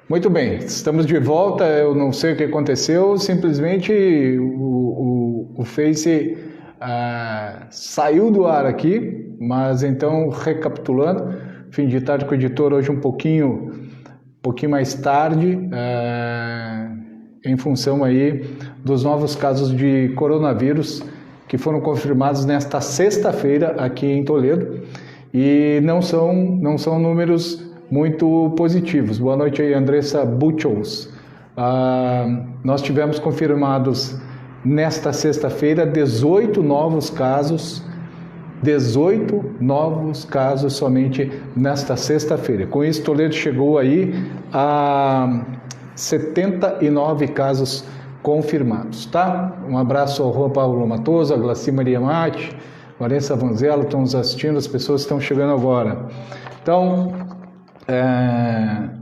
Muito bem, estamos de volta. Eu não sei o que aconteceu, simplesmente o Face saiu do ar aqui, mas então, recapitulando, fim de tarde com o editor hoje um pouquinho mais tarde, em função aí dos novos casos de coronavírus que foram confirmados nesta sexta-feira aqui em Toledo e não são números muito positivos. Boa noite aí, Andressa Buchholz. Nós tivemos confirmados nesta sexta-feira 18 novos casos somente nesta sexta-feira. Com isso, Toledo chegou aí a 79 casos confirmados, tá? Um abraço ao Juan Pablo Matoso, a Glaci Maria Mate, Vanessa Vanzello, estão nos assistindo, as pessoas estão chegando agora. Então,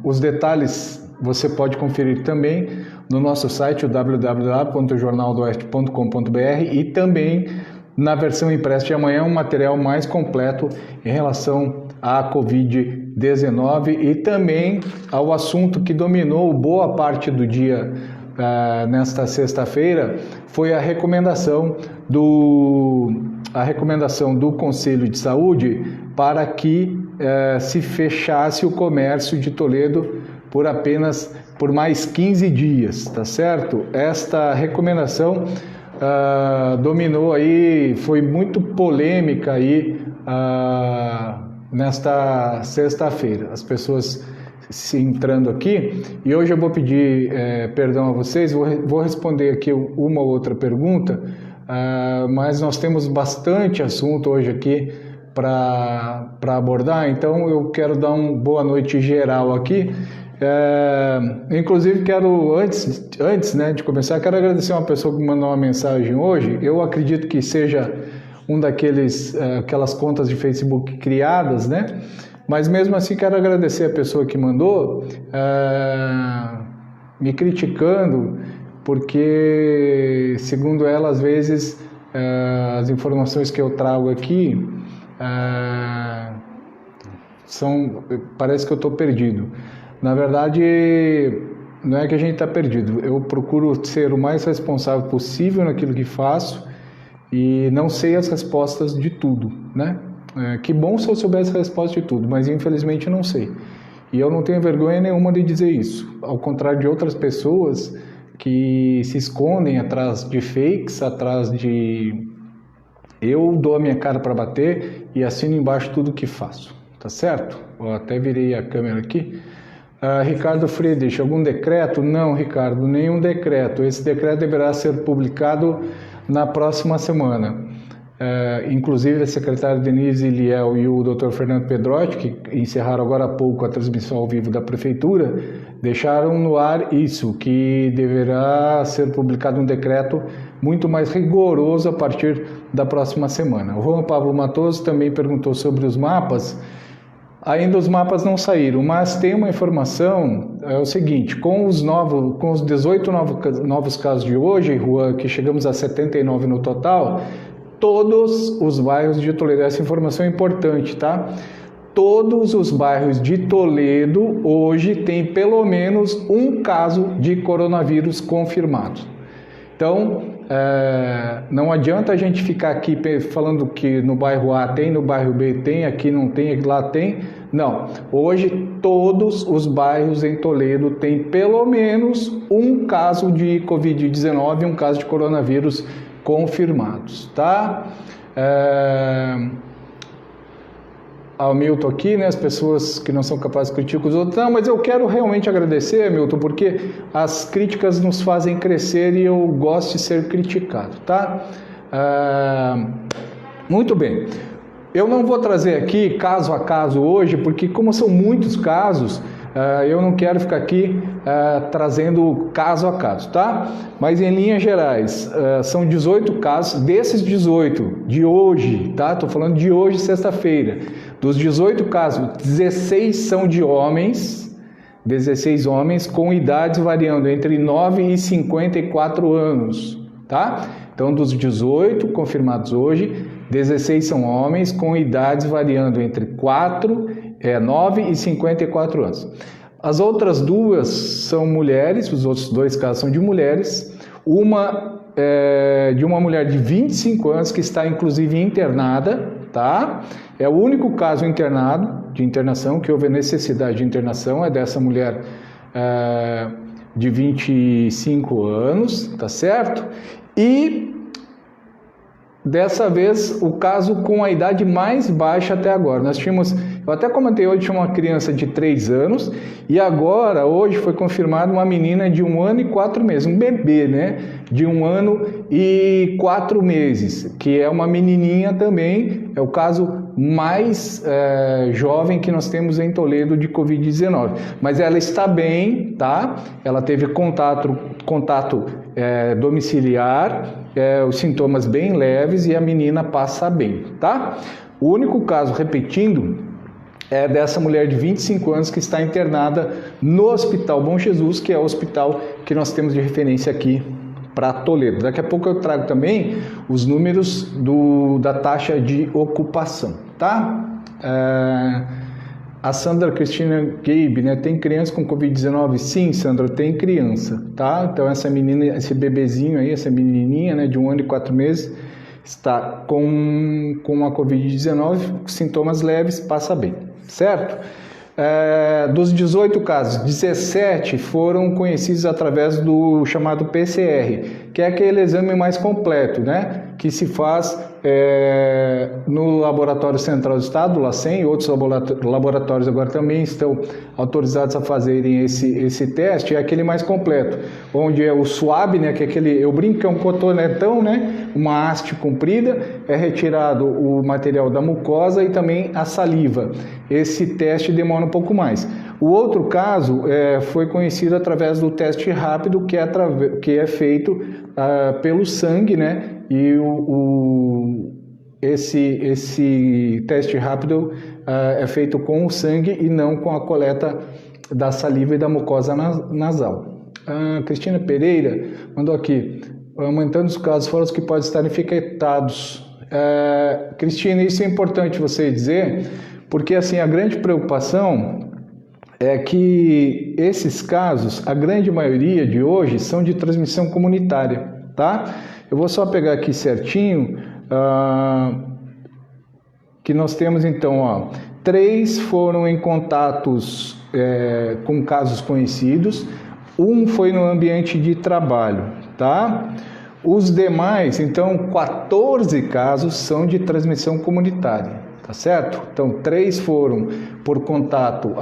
os detalhes você pode conferir também no nosso site, o www.jornaldoeste.com.br, e também na versão impressa de amanhã, um material mais completo em relação à Covid-19 e também ao assunto que dominou boa parte do dia nesta sexta-feira, foi a recomendação do Conselho de Saúde para que se fechasse o comércio de Toledo por mais 15 dias, tá certo? Esta recomendação dominou aí, foi muito polêmica aí nesta sexta-feira. As pessoas se entrando aqui, e hoje eu vou pedir perdão a vocês, vou responder aqui uma ou outra pergunta, mas nós temos bastante assunto hoje aqui para abordar, então eu quero dar uma boa noite geral aqui. Inclusive quero, antes né, de começar, quero agradecer uma pessoa que me mandou uma mensagem hoje. Eu acredito que seja aquelas contas de Facebook criadas, né? Mas mesmo assim quero agradecer a pessoa que mandou, me criticando, porque segundo ela, às vezes, as informações que eu trago aqui parece que eu estou perdido. Na verdade, não é que a gente está perdido, eu procuro ser o mais responsável possível naquilo que faço e não sei as respostas de tudo, né? Que bom se eu soubesse a resposta de tudo, mas infelizmente não sei. E eu não tenho vergonha nenhuma de dizer isso, ao contrário de outras pessoas que se escondem atrás de fakes, Eu dou a minha cara para bater e assino embaixo tudo que faço, tá certo? Eu até virei a câmera aqui. Ricardo Friedrich, algum decreto? Não, Ricardo, nenhum decreto. Esse decreto deverá ser publicado na próxima semana. Inclusive a secretária Denise Liel e o Dr. Fernando Pedrotti, que encerraram agora há pouco a transmissão ao vivo da Prefeitura, deixaram no ar isso, que deverá ser publicado um decreto muito mais rigoroso a partir da próxima semana. O Juan Pablo Matoso também perguntou sobre os mapas. Ainda os mapas não saíram, mas tem uma informação, é o seguinte, com os 18 novos casos de hoje, Juan, que chegamos a 79 no total, todos os bairros de Toledo, essa informação é importante, tá? Todos os bairros de Toledo hoje têm pelo menos um caso de coronavírus confirmado. Então, não adianta a gente ficar aqui falando que no bairro A tem, no bairro B tem, aqui não tem, lá tem. Não, hoje todos os bairros em Toledo têm pelo menos um caso de Covid-19, um caso de coronavírus confirmados, tá? Ao Milton aqui, né, as pessoas que não são capazes de criticar os outros. Não, mas eu quero realmente agradecer, Milton, porque as críticas nos fazem crescer e eu gosto de ser criticado, tá? Muito bem. Eu não vou trazer aqui caso a caso hoje, porque como são muitos casos, eu não quero ficar aqui trazendo caso a caso, tá? Mas em linhas gerais, são 18 casos, desses 18 de hoje, tá? Estou falando de hoje, sexta-feira. Dos 18 casos, 16 são de homens, 16 homens com idades variando entre 9 e 54 anos, tá? Então, dos 18 confirmados hoje, 16 são homens com idades variando entre 9 e 54 anos. As outras duas são mulheres, os outros 2 casos são de mulheres. Uma de uma mulher de 25 anos que está inclusive internada, tá? É o único caso de internação, que houve necessidade de internação, é dessa mulher de 25 anos, tá certo? E dessa vez o caso com a idade mais baixa até agora. Nós tínhamos, eu até comentei hoje, tinha uma criança de 3 anos e agora, hoje, foi confirmada uma menina de 1 ano e 4 meses, um bebê, né? De 1 ano e 4 meses, que é uma menininha também, é o caso mais jovem que nós temos em Toledo de Covid-19. Mas ela está bem, tá? Ela teve contato domiciliar, os sintomas bem leves e a menina passa bem, tá? O único caso, repetindo, é dessa mulher de 25 anos que está internada no Hospital Bom Jesus, que é o hospital que nós temos de referência aqui para Toledo. Daqui a pouco eu trago também os números da taxa de ocupação, tá? A Sandra Cristina Gabe, né? Tem criança com Covid-19? Sim, Sandra, tem criança, tá? Então essa menina, esse bebezinho aí, essa menininha, né, de 1 ano e 4 meses, está com a Covid-19, sintomas leves, passa bem, certo? Dos 18 casos, 17 foram conhecidos através do chamado PCR, que é aquele exame mais completo, né? Que se faz no Laboratório Central do Estado, o LACEN, e outros laboratórios agora também estão autorizados a fazerem esse teste, é aquele mais completo, onde é o swab, né? Que é aquele, eu brinco que é um cotonetão, né? Uma haste comprida, é retirado o material da mucosa e também a saliva. Esse teste demora um pouco mais. O outro caso foi conhecido através do teste rápido, que é feito pelo sangue, né? E esse teste rápido é feito com o sangue e não com a coleta da saliva e da mucosa nasal. Cristina Pereira mandou aqui, aumentando os casos fora os que podem estar infectados. Cristina, isso é importante você dizer, porque assim, a grande preocupação é que esses casos, a grande maioria de hoje, são de transmissão comunitária, tá? Eu vou só pegar aqui certinho, que nós temos então, 3 foram em contatos com casos conhecidos, 1 foi no ambiente de trabalho, tá? Os demais, então, 14 casos são de transmissão comunitária, tá certo? Então, 3 foram por contato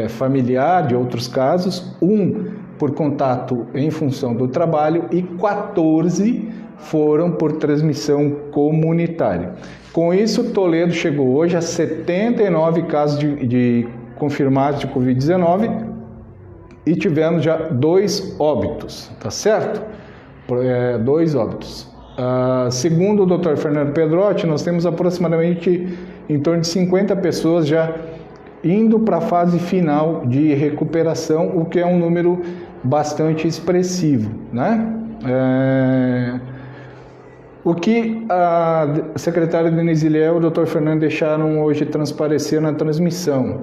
familiar de outros casos, 1 por contato em função do trabalho e 14 foram por transmissão comunitária. Com isso, Toledo chegou hoje a 79 casos de confirmados de Covid-19 e tivemos já 2 óbitos, tá certo? 2 óbitos. Segundo o Dr. Fernando Pedrotti, nós temos aproximadamente em torno de 50 pessoas já indo para a fase final de recuperação, o que é um número bastante expressivo, né? O que a secretária Denise Liel e o Dr. Fernando deixaram hoje transparecer na transmissão,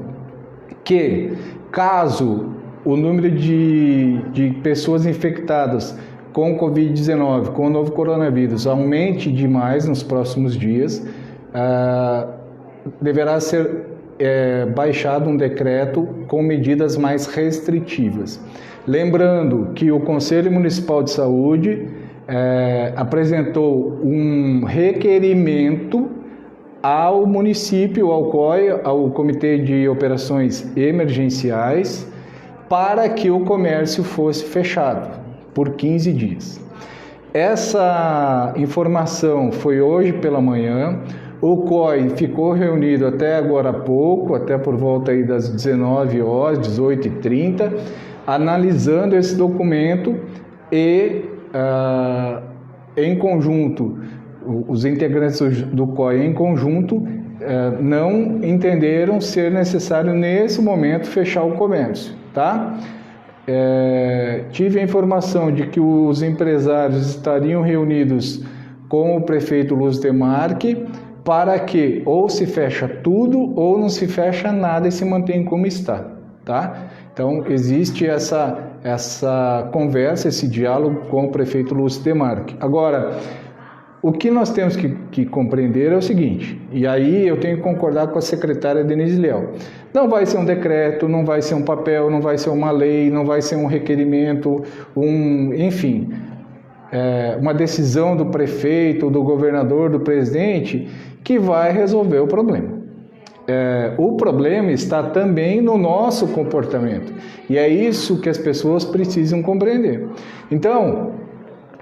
que caso o número de pessoas infectadas com Covid-19, com o novo coronavírus, aumente demais nos próximos dias, deverá ser baixado um decreto com medidas mais restritivas. Lembrando que o Conselho Municipal de Saúde apresentou um requerimento ao município, ao COI, ao Comitê de Operações Emergenciais, para que o comércio fosse fechado por 15 dias. Essa informação foi hoje pela manhã. O COI ficou reunido até agora há pouco, até por volta aí das 19 horas, 18h30, analisando esse documento e, em conjunto, os integrantes do COI em conjunto não entenderam ser necessário nesse momento fechar o comércio, tá? Tive a informação de que os empresários estariam reunidos com o prefeito Luz Demarque para que ou se fecha tudo ou não se fecha nada e se mantém como está, tá? Então, existe essa conversa, esse diálogo com o prefeito Lúcio Demarque. Agora, o que nós temos que compreender é o seguinte, e aí eu tenho que concordar com a secretária Denise Leal. Não vai ser um decreto, não vai ser um papel, não vai ser uma lei, não vai ser um requerimento, enfim, uma decisão do prefeito, do governador, do presidente, que vai resolver o problema. O problema está também no nosso comportamento, e é isso que as pessoas precisam compreender. Então,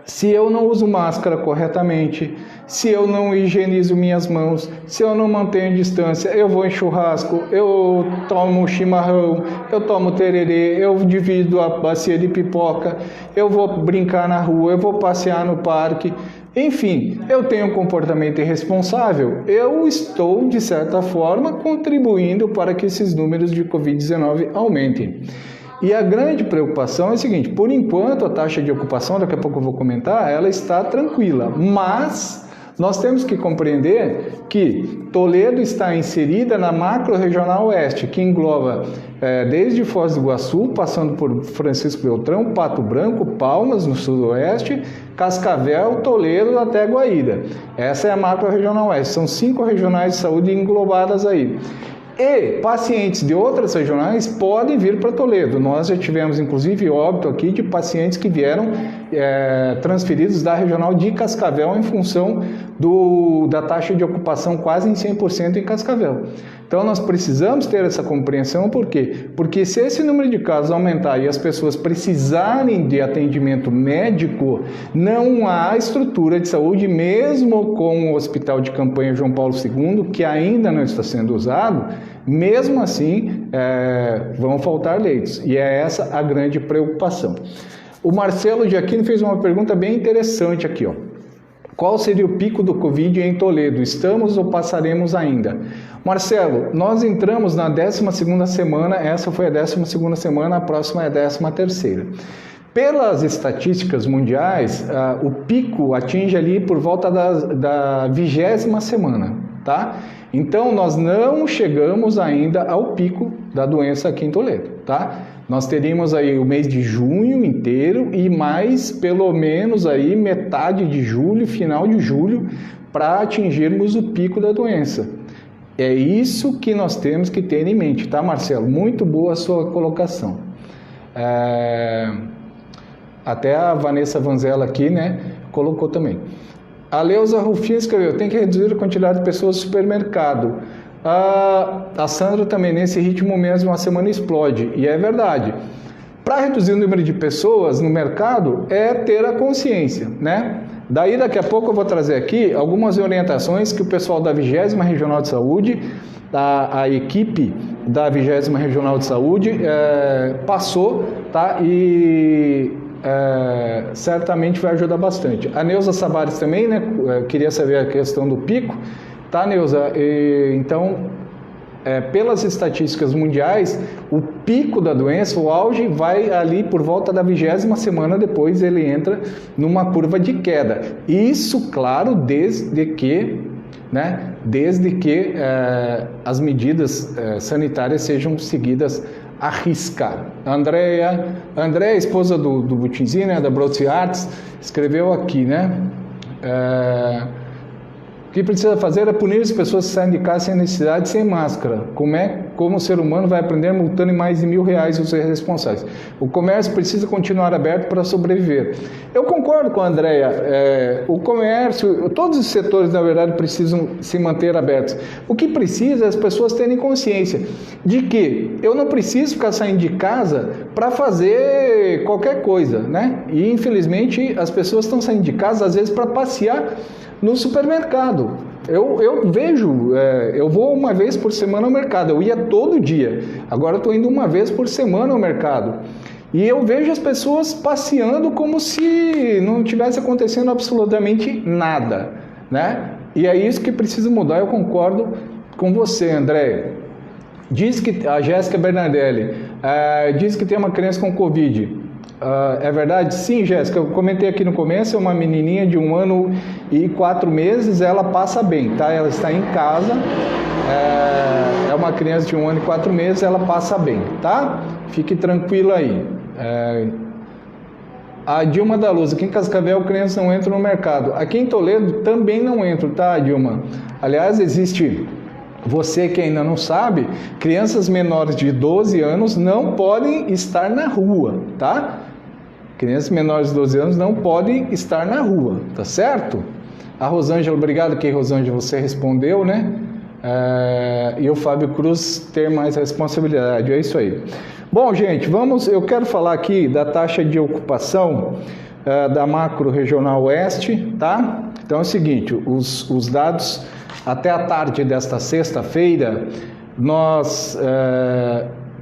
se eu não uso máscara corretamente, se eu não higienizo minhas mãos, se eu não mantenho distância, eu vou em churrasco, eu tomo chimarrão, eu tomo tererê, eu divido a bacia de pipoca, eu vou brincar na rua, eu vou passear no parque, enfim, eu tenho um comportamento irresponsável, eu estou, de certa forma, contribuindo para que esses números de Covid-19 aumentem. E a grande preocupação é a seguinte, por enquanto a taxa de ocupação, daqui a pouco eu vou comentar, ela está tranquila, mas nós temos que compreender que Toledo está inserida na macro-regional oeste, que engloba desde Foz do Iguaçu, passando por Francisco Beltrão, Pato Branco, Palmas, no sudoeste, Cascavel, Toledo até Guaíra. Essa é a macro-regional oeste, são 5 regionais de saúde englobadas aí. E pacientes de outras regionais podem vir para Toledo. Nós já tivemos, inclusive, óbito aqui de pacientes que vieram transferidos da regional de Cascavel em função da taxa de ocupação quase em 100% em Cascavel. Então, nós precisamos ter essa compreensão, por quê? Porque se esse número de casos aumentar e as pessoas precisarem de atendimento médico, não há estrutura de saúde, mesmo com o Hospital de Campanha João Paulo II, que ainda não está sendo usado, mesmo assim, vão faltar leitos. E é essa a grande preocupação. O Marcelo de Aquino fez uma pergunta bem interessante aqui, ó. Qual seria o pico do Covid em Toledo? Estamos ou passaremos ainda? Marcelo, nós entramos na 12ª semana, essa foi a 12ª semana, a próxima é a 13ª. Pelas estatísticas mundiais, o pico atinge ali por volta da 20ª semana, tá? Então, nós não chegamos ainda ao pico da doença aqui em Toledo, tá? Nós teríamos aí o mês de junho inteiro e mais pelo menos aí metade de julho, final de julho, para atingirmos o pico da doença. É isso que nós temos que ter em mente, tá, Marcelo? Muito boa a sua colocação. Até a Vanessa Vanzella aqui, né, colocou também. A Leusa Rufino escreveu, tem que reduzir a quantidade de pessoas no supermercado. A Sandra também, nesse ritmo mesmo, a semana explode. E é verdade. Para reduzir o número de pessoas no mercado, é ter a consciência, né? Daí, daqui a pouco, eu vou trazer aqui algumas orientações que o pessoal da 20ª Regional de Saúde, a equipe da 20ª Regional de Saúde, passou, tá? E certamente vai ajudar bastante. A Neuza Sabares também, né? Queria saber a questão do pico. Tá, Neuza? Então, pelas estatísticas mundiais, o pico da doença, o auge, vai ali por volta da 20ª semana, depois ele entra numa curva de queda. Isso, claro, desde que as medidas sanitárias sejam seguidas a riscar. A Andréia, esposa do Butinzi, né, da Broadway Arts, escreveu aqui, né? O que precisa fazer é punir as pessoas que saem de casa sem necessidade, sem máscara. Como o ser humano vai aprender multando em mais de R$1.000 os responsáveis? O comércio precisa continuar aberto para sobreviver. Eu concordo com a Andréia. O comércio, todos os setores, na verdade, precisam se manter abertos. O que precisa é as pessoas terem consciência de que eu não preciso ficar saindo de casa para fazer qualquer coisa, né? E, infelizmente, as pessoas estão saindo de casa, às vezes, para passear no supermercado. Eu vejo, eu vou uma vez por semana ao mercado, eu ia todo dia, agora eu estou indo uma vez por semana ao mercado. E eu vejo as pessoas passeando como se não tivesse acontecendo absolutamente nada, né? E é isso que precisa mudar, eu concordo com você, André. Diz que a Jéssica Bernardelli diz que tem uma criança com Covid. É verdade? Sim, Jéssica, eu comentei aqui no começo, é uma menininha de 1 ano e 4 meses, ela passa bem, tá? Ela está em casa, é uma criança de 1 ano e 4 meses, ela passa bem, tá? Fique tranquila aí. A Dilma da Luz, aqui em Cascavel, crianças não entram no mercado. Aqui em Toledo também não entram, tá, Dilma? Aliás, existe... Você que ainda não sabe, crianças menores de 12 anos não podem estar na rua, tá? Crianças menores de 12 anos não podem estar na rua, tá certo? A Rosângela, obrigado aqui, Rosângela, você respondeu, né? E o Fábio Cruz ter mais responsabilidade, é isso aí. Bom, gente, eu quero falar aqui da taxa de ocupação da macro regional oeste, tá? Então é o seguinte, os dados... Até a tarde desta sexta-feira, nós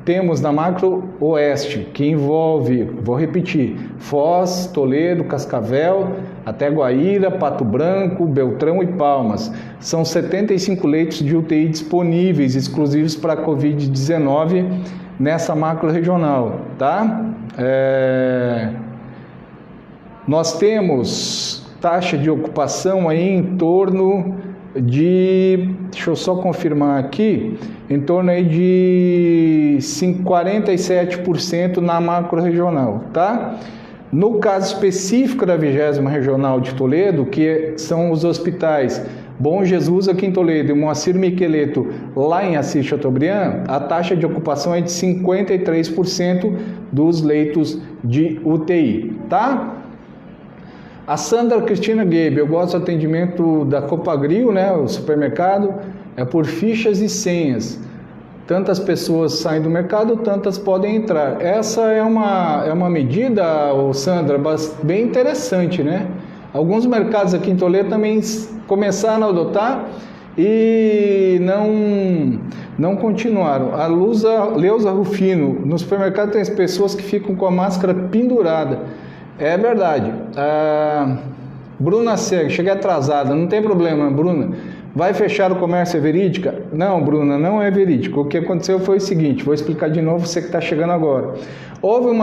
temos na macro oeste, que envolve, vou repetir, Foz, Toledo, Cascavel, até Guaíra, Pato Branco, Beltrão e Palmas. São 75 leitos de UTI disponíveis, exclusivos para a Covid-19, nessa macro regional, tá? Nós temos taxa de ocupação aí em torno deixa eu só confirmar aqui, em torno aí de 47% na macro regional, tá? No caso específico da 20ª Regional de Toledo, que são os hospitais Bom Jesus aqui em Toledo e Moacir Miqueleto lá em Assis Chateaubriand, a taxa de ocupação é de 53% dos leitos de UTI, tá? A Sandra Cristina Gabe, eu gosto do atendimento da Copagril, né, o supermercado, é por fichas e senhas. Tantas pessoas saem do mercado, tantas podem entrar. Essa é uma medida, Sandra, bem interessante, né? Alguns mercados aqui em Toledo também começaram a adotar e não continuaram. A Leusa Rufino, no supermercado tem as pessoas que ficam com a máscara pendurada. É verdade. Bruna Cega, cheguei atrasada, não tem problema, Bruna. Vai fechar o comércio, é verídica? Não, Bruna, não é verídico. O que aconteceu foi o seguinte, vou explicar de novo, você que está chegando agora. Houve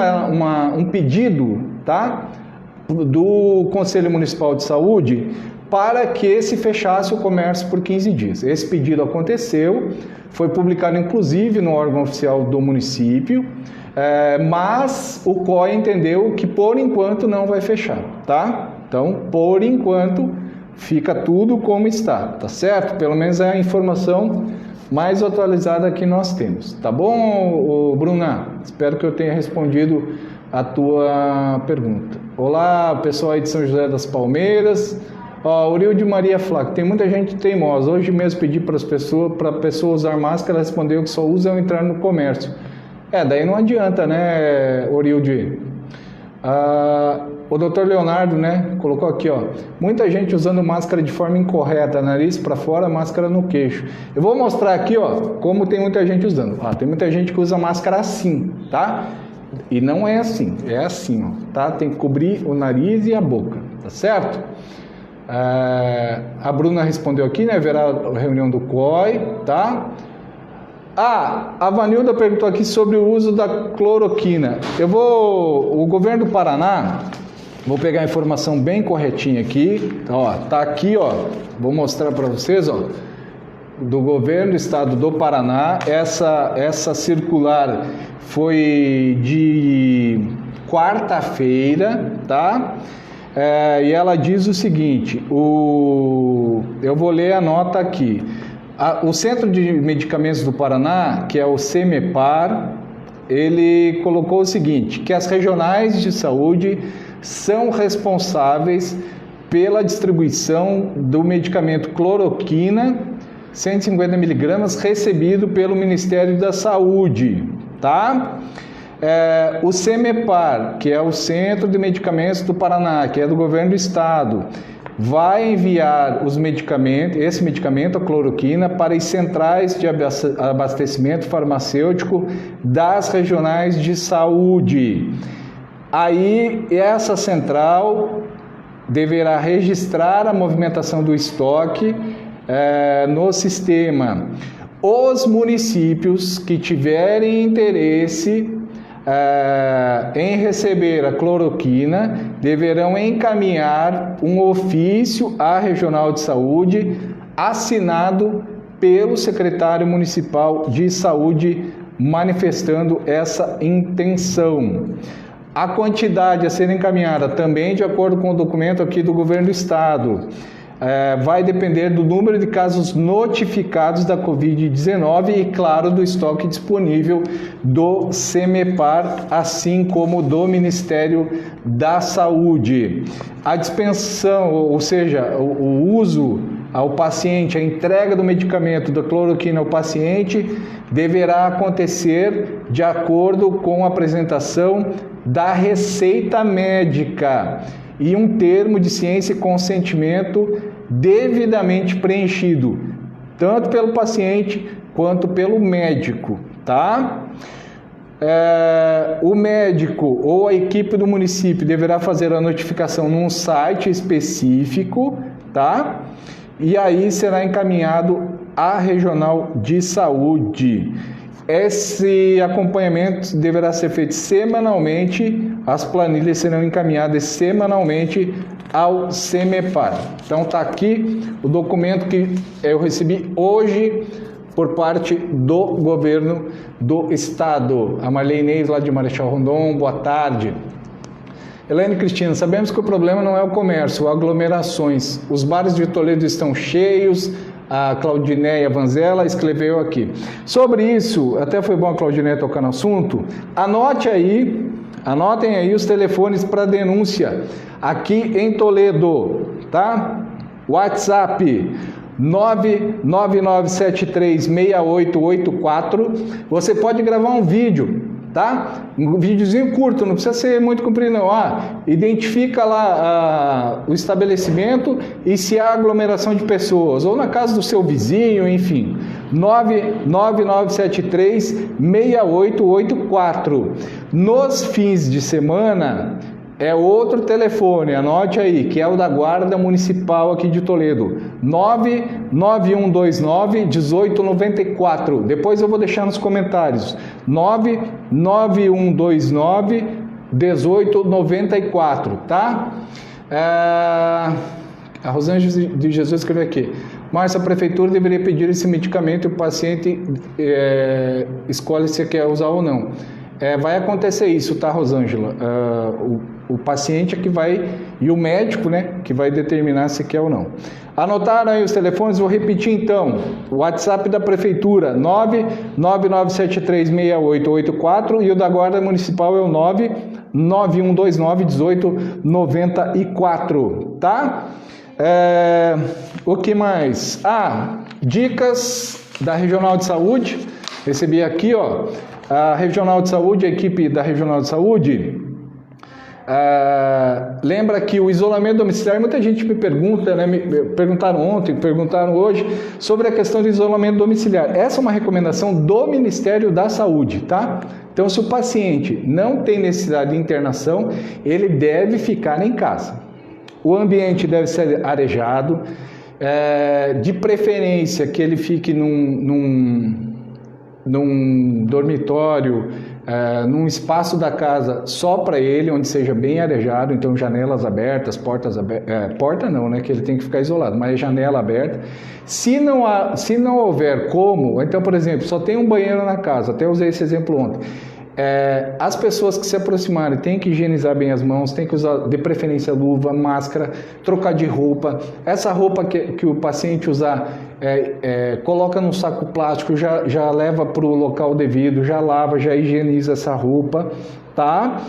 um pedido, tá, do Conselho Municipal de Saúde para que se fechasse o comércio por 15 dias. Esse pedido aconteceu, foi publicado inclusive no órgão oficial do município, mas o COI entendeu que por enquanto não vai fechar, tá? Então, por enquanto, fica tudo como está, tá certo? Pelo menos é a informação mais atualizada que nós temos, tá bom, Bruna? Espero que eu tenha respondido a tua pergunta. Olá, pessoal aí de São José das Palmeiras. Urilde Maria Flaco, tem muita gente teimosa. Hoje mesmo pedi para a pessoa usar máscara, ela respondeu que só usa ao entrar no comércio. Daí não adianta, né, Orilde? O doutor Leonardo, né, colocou aqui, ó, muita gente usando máscara de forma incorreta, nariz para fora, máscara no queixo. Eu vou mostrar aqui, ó, como tem muita gente usando. Tem muita gente que usa máscara assim, tá? E não é assim, é assim, ó, tá? Tem que cobrir o nariz e a boca, tá certo? A Bruna respondeu aqui, né, haverá a reunião do COI, tá? A Vanilda perguntou aqui sobre o uso da cloroquina. O governo do Paraná, vou pegar a informação bem corretinha aqui, ó, tá aqui, ó, vou mostrar para vocês, ó, do governo do estado do Paraná, essa circular foi de quarta-feira, tá? E ela diz o seguinte, eu vou ler a nota aqui. O Centro de Medicamentos do Paraná, que é o CEMEPAR, ele colocou o seguinte, que as regionais de saúde são responsáveis pela distribuição do medicamento cloroquina, 150 miligramas, recebido pelo Ministério da Saúde, tá? O CEMEPAR, que é o Centro de Medicamentos do Paraná, que é do governo do estado, vai enviar esse medicamento, a cloroquina, para as centrais de abastecimento farmacêutico das regionais de saúde. Aí, essa central deverá registrar a movimentação do estoque no sistema. Os municípios que tiverem interesse, em receber a cloroquina, deverão encaminhar um ofício à Regional de Saúde assinado pelo secretário municipal de saúde, manifestando essa intenção. A quantidade a ser encaminhada também de acordo com o documento aqui do governo do estado, vai depender do número de casos notificados da Covid-19 e, claro, do estoque disponível do CEMEPAR, assim como do Ministério da Saúde. A dispensação, ou seja, o uso ao paciente, a entrega do medicamento da cloroquina ao paciente, deverá acontecer de acordo com a apresentação da receita médica e um termo de ciência e consentimento devidamente preenchido, tanto pelo paciente quanto pelo médico, tá? O médico ou a equipe do município deverá fazer a notificação num site específico, tá? E aí será encaminhado à Regional de Saúde. Esse acompanhamento deverá ser feito semanalmente, as planilhas serão encaminhadas semanalmente ao CEMEPAR. Então está aqui o documento que eu recebi hoje por parte do governo do estado. A Marlene Inês, lá de Marechal Rondon, boa tarde. Helene Cristina, sabemos que o problema não é o comércio, aglomerações. Os bares de Toledo estão cheios. A Claudineia Vanzella escreveu aqui. Sobre isso, até foi bom a Claudineia tocar no assunto, anotem aí os telefones para denúncia aqui em Toledo, tá? WhatsApp 999736884. Você pode gravar um vídeo, tá? Um videozinho curto, não precisa ser muito comprido não. Identifica lá o estabelecimento e se há aglomeração de pessoas, ou na casa do seu vizinho, enfim. 999736884. Nos fins de semana é outro telefone, anote aí, que é o da Guarda Municipal aqui de Toledo, 99129-1894. Depois eu vou deixar nos comentários, 99129-1894, tá? A Rosângela de Jesus escreveu aqui. Márcia, a prefeitura deveria pedir esse medicamento e o paciente escolhe se quer usar ou não. Vai acontecer isso, tá, Rosângela? O paciente é que vai, e o médico, né, que vai determinar se quer ou não. Anotaram aí os telefones? Vou repetir então. O WhatsApp da prefeitura, 999736884, e o da Guarda Municipal é o 99129-1894, tá? O que mais? Dicas da Regional de Saúde. Recebi aqui, ó, a Regional de Saúde, a equipe da Regional de Saúde. Lembra que o isolamento domiciliar, muita gente me pergunta, né, me perguntaram ontem, perguntaram hoje, sobre a questão do isolamento domiciliar. Essa é uma recomendação do Ministério da Saúde, tá? Então, se o paciente não tem necessidade de internação, ele deve ficar em casa. O ambiente deve ser arejado, de preferência que ele fique num dormitório, num espaço da casa só para ele, onde seja bem arejado, então janelas abertas, portas abertas, porta não, né, que ele tem que ficar isolado, mas janela aberta. Se não houver como, então, por exemplo, só tem um banheiro na casa, até usei esse exemplo ontem, as pessoas que se aproximarem têm que higienizar bem as mãos, tem que usar de preferência luva, máscara, trocar de roupa. Essa roupa que o paciente usar, coloca num saco plástico, já leva para o local devido, já lava, já higieniza essa roupa, tá?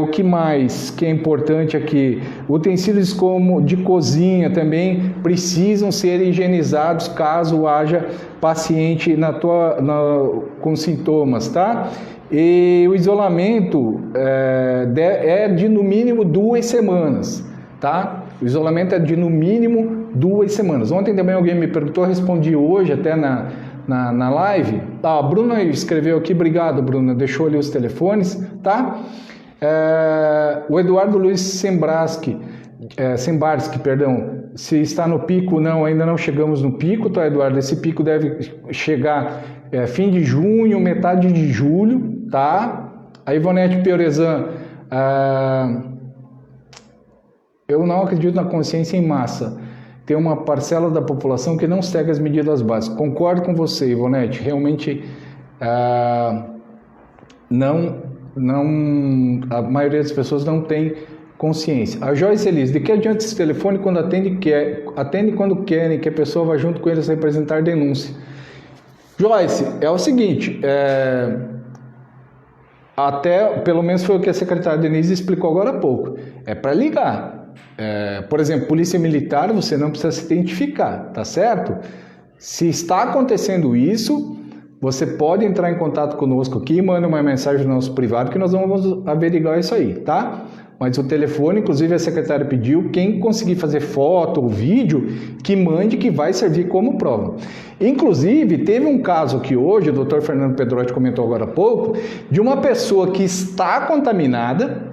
O que mais que é importante aqui? Utensílios como de cozinha também precisam ser higienizados caso haja paciente com sintomas, tá? E o isolamento é de no mínimo 2 semanas, tá? O isolamento é de no mínimo 2 semanas. Ontem também alguém me perguntou, respondi hoje até na live. A Bruna escreveu aqui, obrigado, Bruna, deixou ali os telefones, tá? O Eduardo Luiz Sembarski, se está no pico, não, ainda não chegamos no pico, tá, Eduardo? Esse pico deve chegar fim de junho, metade de julho, tá? A Ivonete Piorezan, eu não acredito na consciência em massa. Tem uma parcela da população que não segue as medidas básicas. Concordo com você, Ivonete. Realmente, a maioria das pessoas não tem consciência. A Joyce Elis, de que adianta esse telefone quando atende quando querem que a pessoa vá junto com eles representar denúncia? Joyce, é o seguinte, até, pelo menos foi o que a secretária Denise explicou agora há pouco, é para ligar. Por exemplo, polícia militar, você não precisa se identificar, tá certo? Se está acontecendo isso, você pode entrar em contato conosco aqui e manda uma mensagem no nosso privado que nós vamos averiguar isso aí, tá? Mas o telefone, inclusive a secretária pediu, quem conseguir fazer foto ou vídeo, que mande, que vai servir como prova. Inclusive, teve um caso que hoje, o Dr. Fernando Pedrotti comentou agora há pouco, de uma pessoa que está contaminada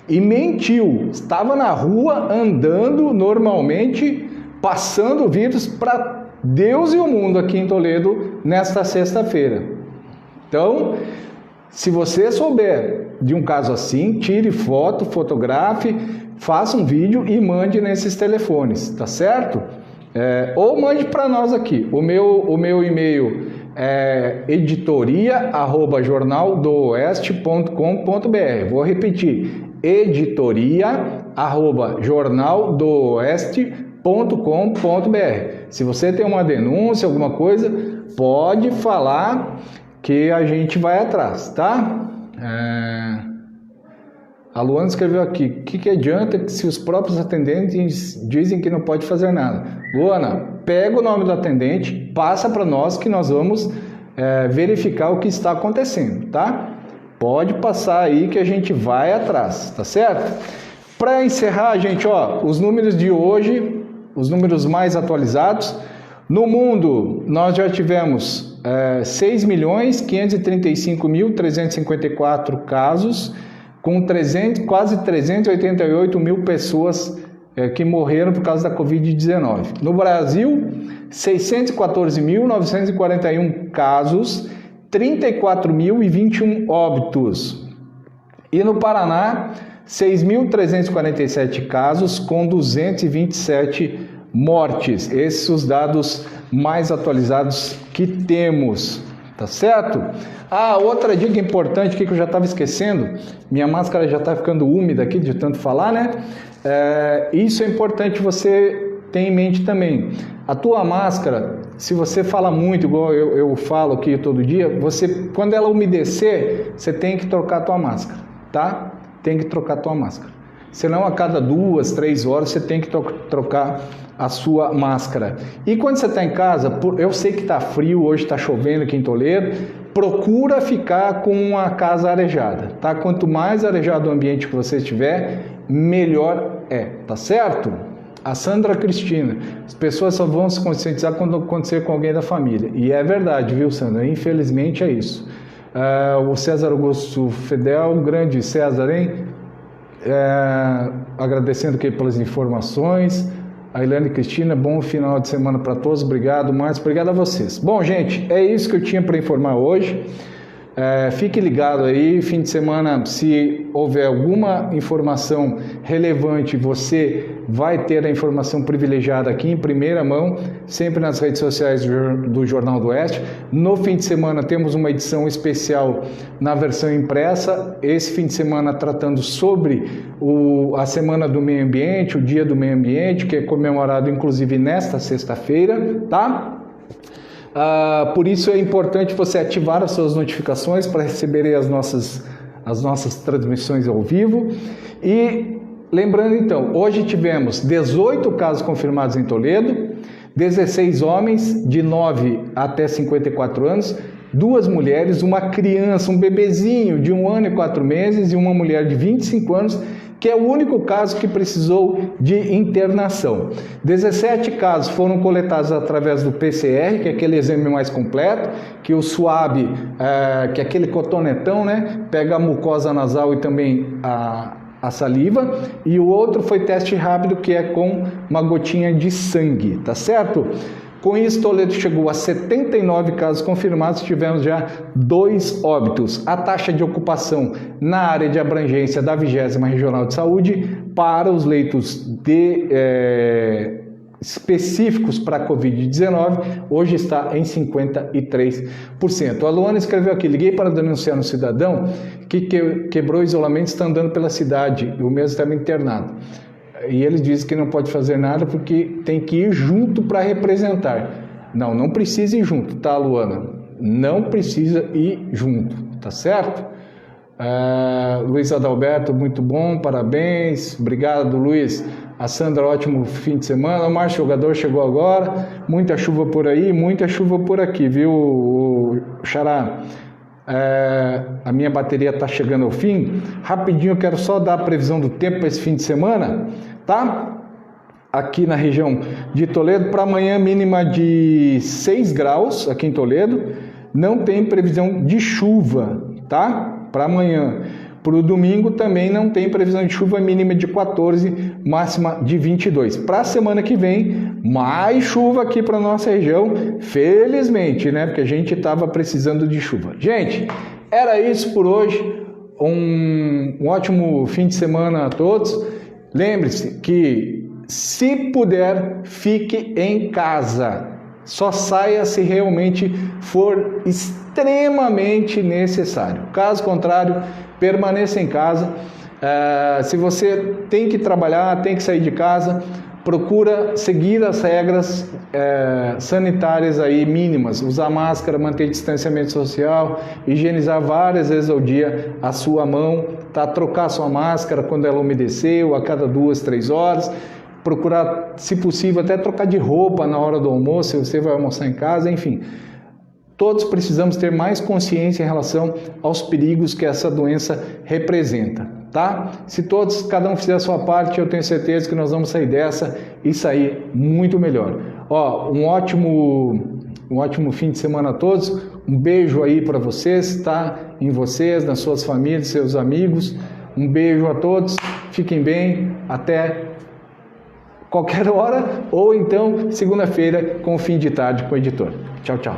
e mentiu, estava na rua andando normalmente, passando o vírus para Deus e o mundo aqui em Toledo nesta sexta-feira. Então, se você souber de um caso assim, tire foto, fotografe, faça um vídeo e mande nesses telefones, tá certo? Ou mande para nós aqui. O meu e-mail é editoria@jornaldooeste.com.br. Vou repetir, editoria@jornaldooeste.com.br. Se você tem uma denúncia, alguma coisa, pode falar que a gente vai atrás, tá? A Luana escreveu aqui, o que adianta se os próprios atendentes dizem que não pode fazer nada? Luana, pega o nome do atendente, passa para nós que nós vamos verificar o que está acontecendo, tá? Pode passar aí que a gente vai atrás, tá certo? Para encerrar, gente, ó, os números de hoje, os números mais atualizados. No mundo, nós já tivemos 6.535.354 casos, com quase 388 mil pessoas que morreram por causa da Covid-19. No Brasil, 614.941 casos, 34.021 óbitos. E no Paraná, 6.347 casos, com 227 mortes. Esses são os dados mais atualizados que temos, tá certo? Outra dica importante que eu já estava esquecendo, minha máscara já está ficando úmida aqui de tanto falar, né? Isso é importante você ter em mente também. A tua máscara, se você fala muito, igual eu falo aqui todo dia, quando ela umedecer, você tem que trocar a tua máscara, tá? Tem que trocar a tua máscara. Senão, a cada 2, 3 horas, você tem que trocar a sua máscara. E quando você está em casa, eu sei que está frio, hoje está chovendo aqui em Toledo, procura ficar com a casa arejada, tá? Quanto mais arejado o ambiente que você estiver, melhor tá certo? A Sandra Cristina, as pessoas só vão se conscientizar quando acontecer com alguém da família. E é verdade, viu, Sandra? Infelizmente é isso. O César Augusto Fedel, grande César, hein? Agradecendo aqui pelas informações. A Ilane Cristina, bom final de semana para todos. Obrigado, Márcio. Obrigado a vocês. Bom, gente, é isso que eu tinha para informar hoje. Fique ligado aí, fim de semana, se houver alguma informação relevante, você vai ter a informação privilegiada aqui em primeira mão, sempre nas redes sociais do Jornal do Oeste. No fim de semana temos uma edição especial na versão impressa, esse fim de semana tratando sobre a Semana do Meio Ambiente, o Dia do Meio Ambiente, que é comemorado inclusive nesta sexta-feira, tá? Por isso é importante você ativar as suas notificações para receber as nossas transmissões ao vivo. E lembrando então, hoje tivemos 18 casos confirmados em Toledo, 16 homens de 9 até 54 anos, 2 mulheres, uma criança, um bebezinho de 1 ano e 4 meses e uma mulher de 25 anos, que é o único caso que precisou de internação. 17 casos foram coletados através do PCR, que é aquele exame mais completo, que o SWAB, que é aquele cotonetão, né? Pega a mucosa nasal e também a saliva, e o outro foi teste rápido, que é com uma gotinha de sangue, tá certo? Com isso, Toledo chegou a 79 casos confirmados, tivemos já 2 óbitos. A taxa de ocupação na área de abrangência da 20ª Regional de Saúde para os leitos específicos para Covid-19, hoje está em 53%. A Luana escreveu aqui: liguei para denunciar um cidadão que quebrou o isolamento, está andando pela cidade, o mesmo estava internado. E ele diz que não pode fazer nada porque tem que ir junto para representar. Não precisa ir junto, tá, Luana? Não precisa ir junto, tá certo? Luiz Adalberto, muito bom, parabéns. Obrigado, Luiz. A Sandra, ótimo fim de semana. O Márcio Jogador chegou agora. Muita chuva por aí, muita chuva por aqui, viu, Xará? A minha bateria está chegando ao fim. Rapidinho, eu quero só dar a previsão do tempo para esse fim de semana, tá? Aqui na região de Toledo, para amanhã mínima de 6 graus aqui em Toledo. Não tem previsão de chuva, tá? Para amanhã. Para o domingo também não tem previsão de chuva, mínima de 14, máxima de 22. Para a semana que vem, mais chuva aqui para nossa região, felizmente, né? Porque a gente estava precisando de chuva. Gente, era isso por hoje. Um ótimo fim de semana a todos. Lembre-se que, se puder, fique em casa. Só saia se realmente for extremamente necessário. Caso contrário, permaneça em casa. Se você tem que trabalhar, tem que sair de casa, procura seguir as regras sanitárias aí mínimas. Usar máscara, manter distanciamento social, higienizar várias vezes ao dia a sua mão, tá? Trocar a sua máscara quando ela umedeceu, a cada 2, 3 horas. Procurar, se possível, até trocar de roupa na hora do almoço, se você vai almoçar em casa, enfim. Todos precisamos ter mais consciência em relação aos perigos que essa doença representa, tá? Se todos, cada um fizer a sua parte, eu tenho certeza que nós vamos sair dessa e sair muito melhor. Um ótimo fim de semana a todos. Um beijo aí para vocês, tá? Em vocês, nas suas famílias, seus amigos. Um beijo a todos. Fiquem bem. Até qualquer hora, ou então segunda-feira com o fim de tarde com o editor. Tchau, tchau.